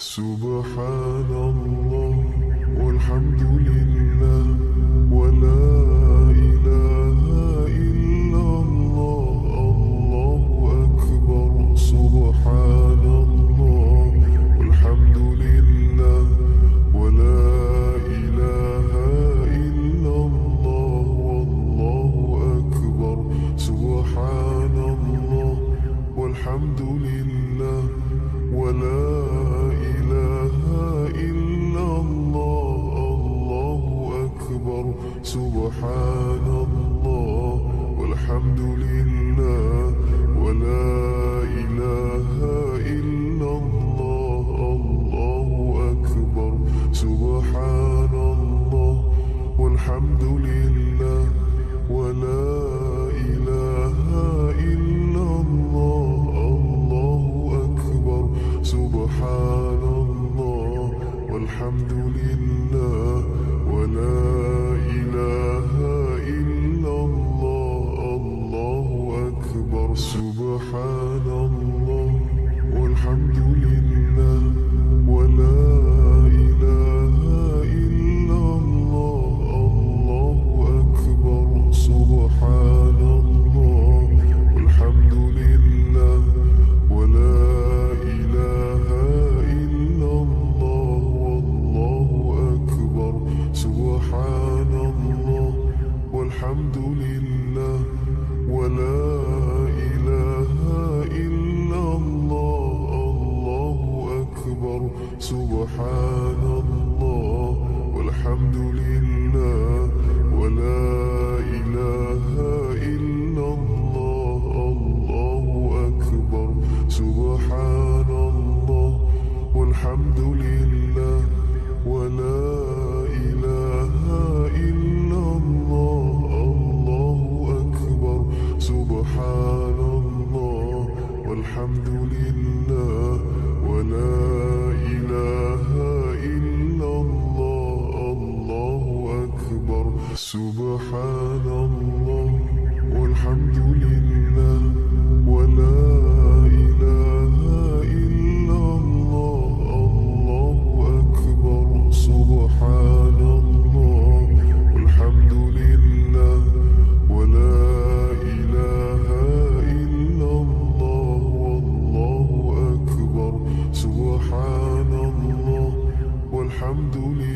سبحان الله والحمد لله ولا إله إلا الله. الله أكبر. سبحان الله والحمد لله ولا إله إلا الله. والله أكبر. سبحان الله والحمد لله ولا إله إلا الله. الله أكبر. سبحان الله والحمد لله ولا إله إلا الله. الله أكبر. سبحان الله والحمد لله ولا إله إلا الله. الله أكبر. سبحان الله والحمد لله ولا إله إلا الله. الله أكبر. سبحان الله والحمد لله ولا إله إلا الله. الله أكبر. سبحان الله والحمد لله ولا إله إلا الله. والله أكبر. سبحان الله والحمد لله ولا إله إلا الله. الله أكبر. سبحان الله والحمد لله ولا إله إلا الله. الله أكبر. سبحان الله والحمد لله ولا إله إلا الله. الله أكبر. سبحان الله والحمد لله ولا إله إلا الله. الله أكبر. سبحان الله والحمد لله ولا إله إلا الله. الله أكبر. سبحان الله والحمد لله ولا إله إلا الله. والله أكبر. سبحان الله والحمد لله